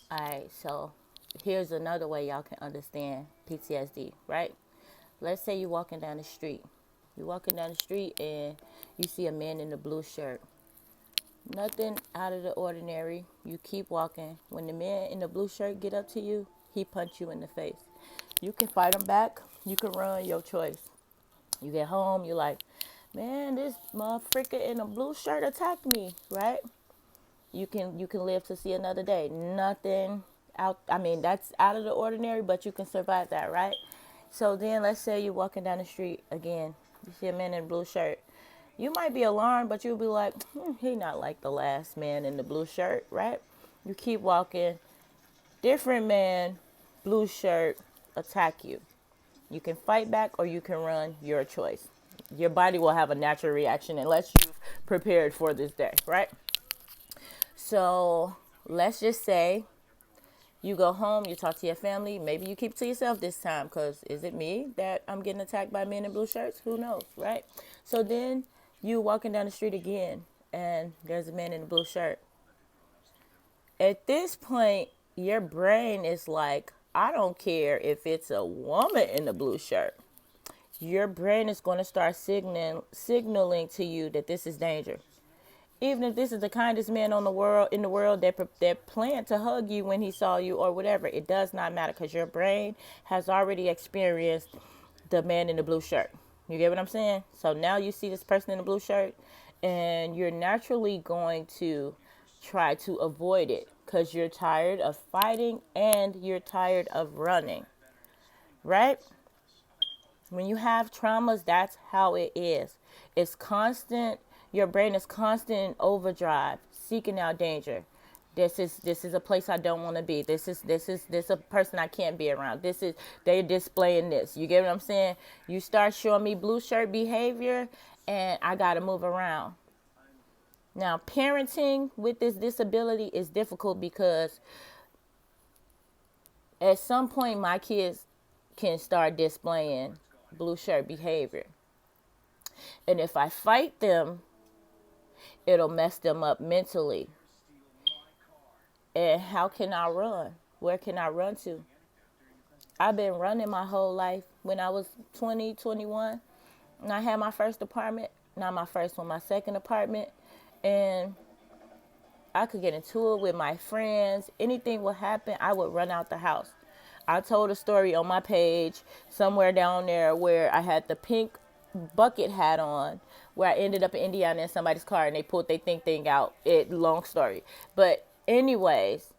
All right, so here's another way y'all can understand PTSD, right? Let's say you're walking down the street. You're walking down the street and you see a man in a blue shirt. Nothing out of the ordinary. You keep walking. When the man in the blue shirt get up to you, he punch you in the face. You can fight him back. You can run, your choice. You get home, you're like, man, this motherfucker in a blue shirt attacked me, right? You can live to see another day. Nothing out. I mean, that's out of the ordinary, but you can survive that, right? So then, let's say you're walking down the street again. You see a man in a blue shirt. You might be alarmed, but you'll be like, he not like the last man in the blue shirt, right? You keep walking. Different man, blue shirt, attack you. You can fight back or you can run. Your choice. Your body will have a natural reaction unless you've prepared for this day, right? So let's just say you go home, you talk to your family. Maybe you keep it to yourself this time because is it me that I'm getting attacked by men in blue shirts? Who knows, right? So then you walking down the street again and there's a man in a blue shirt. At this point, your brain is like, I don't care if it's a woman in a blue shirt. Your brain is going to start signaling to you that this is danger. Even if this is the kindest man on the world in the world that planned to hug you when he saw you or whatever, it does not matter because your brain has already experienced the man in the blue shirt. You get what I'm saying? So now you see this person in the blue shirt and you're naturally going to try to avoid it because you're tired of fighting and you're tired of running, right? When you have traumas, that's how it is. It's constant. Your brain is constant in overdrive, seeking out danger. This is a place I don't want to be. This a person I can't be around. They're displaying this. You get what I'm saying? You start showing me blue shirt behavior, and I gotta move around. Now, parenting with this disability is difficult because at some point my kids can start displaying blue shirt behavior. And if I fight them, it'll mess them up mentally. And how can I run? Where can I run to? I've been running my whole life. When I was 20, 21, and I had my first apartment, not my first one, my second apartment, and I could get into it with my friends. Anything would happen, I would run out the house. I told a story on my page somewhere down there where I had the pink bucket hat on, where I ended up in Indiana in somebody's car and they pulled their thing out. Long story. But anyways,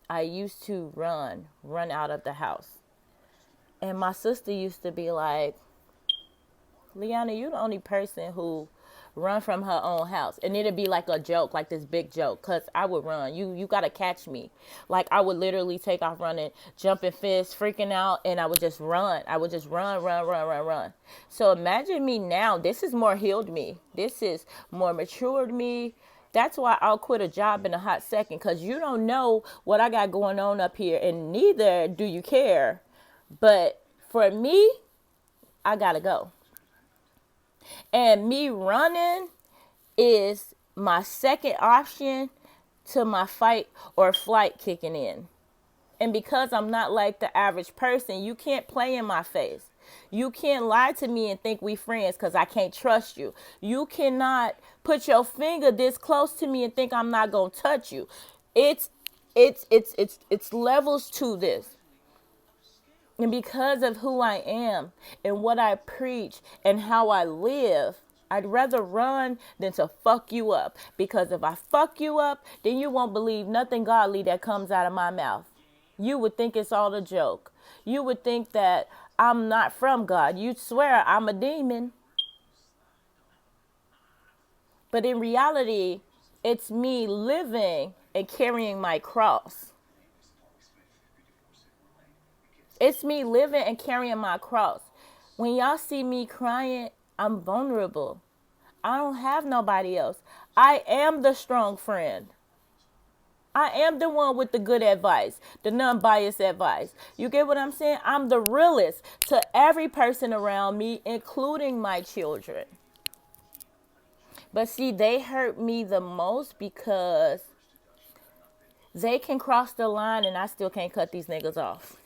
I used to run out of the house. And my sister used to be like, Leanna, you the only person who run from her own house. And it'd be like a joke, like this big joke, because I would run. You got to catch me. Like, I would literally take off running, jumping fists, freaking out, and I would just run. I would just run. So imagine me now. This is more healed me. This is more matured me. That's why I'll quit a job in a hot second, because you don't know what I got going on up here, and neither do you care. But for me, I got to go. And me running is my second option to my fight or flight kicking in. And because I'm not like the average person, you can't play in my face. You can't lie to me and think we friends because I can't trust you. You cannot put your finger this close to me and think I'm not gonna touch you. It's levels to this. And because of who I am and what I preach and how I live, I'd rather run than to fuck you up. Because if I fuck you up, then you won't believe nothing godly that comes out of my mouth. You would think it's all a joke. You would think that I'm not from God. You'd swear I'm a demon. But in reality, it's me living and carrying my cross. It's me living and carrying my cross. When y'all see me crying, I'm vulnerable. I don't have nobody else. I am the strong friend. I am the one with the good advice, the non-biased advice. You get what I'm saying? I'm the realest to every person around me, including my children. But see, they hurt me the most because They can cross the line and I still can't cut these niggas off.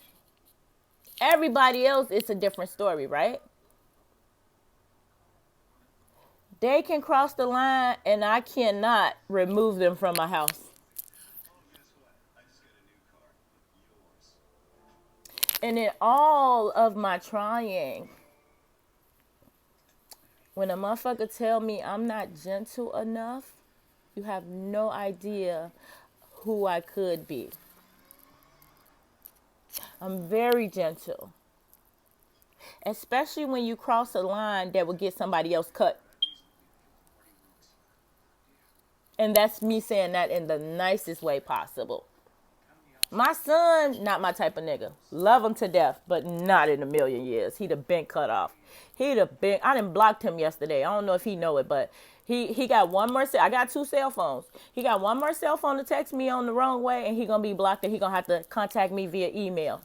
Everybody else, it's a different story, right? They can cross the line and I cannot remove them from my house. And in all of my trying, when a motherfucker tell me I'm not gentle enough, you have no idea who I could be. I'm very gentle. Especially when you cross a line that will get somebody else cut. And that's me saying that in the nicest way possible. My son, not my type of nigga. Love him to death, but not in a million years. He'd have been cut off. He'd have been, I done blocked him yesterday. I don't know if he know it, but he got one more, I got 2 cell phones. He got one more cell phone to text me on the wrong way, and he gonna be blocked, and he gonna have to contact me via email.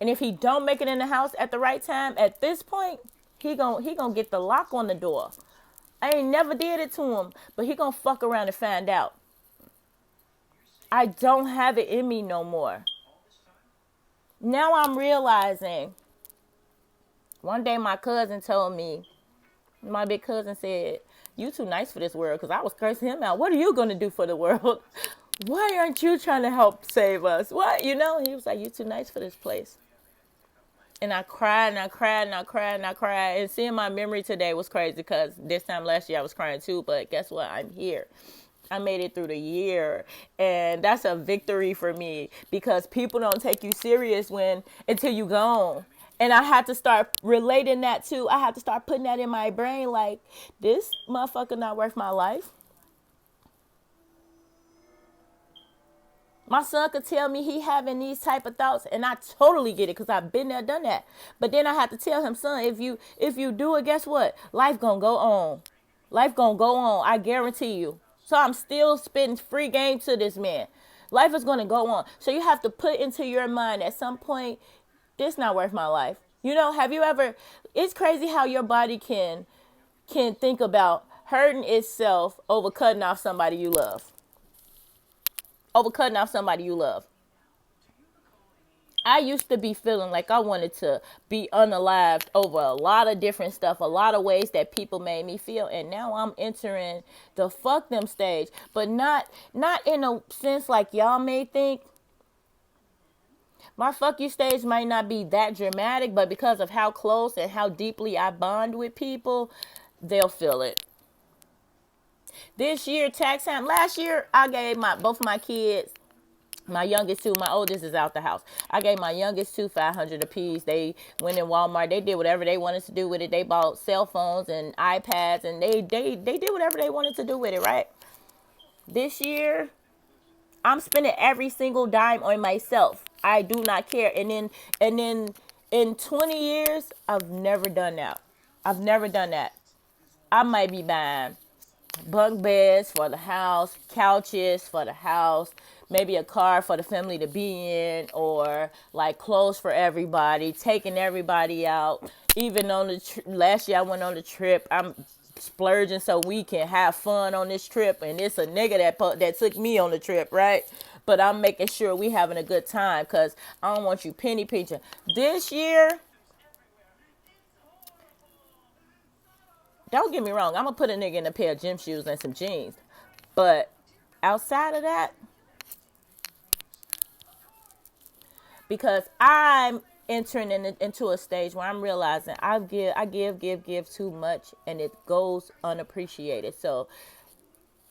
And if he don't make it in the house at the right time, at this point, he gonna get the lock on the door. I ain't never did it to him, but he gonna fuck around and find out. I don't have it in me no more. Now I'm realizing, one day my cousin told me, my big cousin said, you too nice for this world, because I was cursing him out. What are you going to do for the world? Why aren't you trying to help save us? What? You know, he was like, you too nice for this place. And I cried and I cried and I cried and I cried. And seeing my memory today was crazy because this time last year I was crying too. But guess what? I'm here. I made it through the year. And that's a victory for me because people don't take you serious until you gone. And I had to start relating that too. I had to start putting that in my brain like, this motherfucker not worth my life. My son could tell me he having these type of thoughts, and I totally get it because I've been there, done that. But then I have to tell him, son, if you do it, guess what? Life gonna go on. Life gonna go on. I guarantee you. So I'm still spitting free game to this man. Life is gonna go on. So you have to put into your mind at some point, this not worth my life. You know, have you ever? It's crazy how your body can think about hurting itself over cutting off somebody you love. Over cutting off somebody you love. I used to be feeling like I wanted to be unalived over a lot of different stuff, a lot of ways that people made me feel. And now I'm entering the fuck them stage, but not in a sense like y'all may think. My fuck you stage might not be that dramatic, but because of how close and how deeply I bond with people, they'll feel it. This year, tax time. Last year, I gave both of my kids, my youngest two, my oldest is out the house. I gave my youngest two $500 apiece. They went in Walmart. They did whatever they wanted to do with it. They bought cell phones and iPads, and they did whatever they wanted to do with it, right? This year, I'm spending every single dime on myself. I do not care. And then in 20 years, I've never done that. I've never done that. I might be buying bunk beds for the house, couches for the house, maybe a car for the family to be in, or like clothes for everybody, taking everybody out. Even on the last year I went on the trip, I'm splurging so we can have fun on this trip, and it's a nigga that took me on the trip, right? But I'm making sure we having a good time because I don't want you penny pinching. This year, don't get me wrong, I'm going to put a nigga in a pair of gym shoes and some jeans. But outside of that, because I'm entering into a stage where I'm realizing I give too much and it goes unappreciated. So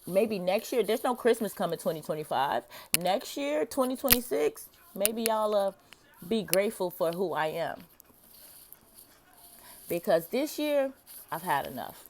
maybe next year, there's no Christmas coming 2025. Next year, 2026, maybe y'all be grateful for who I am. Because this year, I've had enough.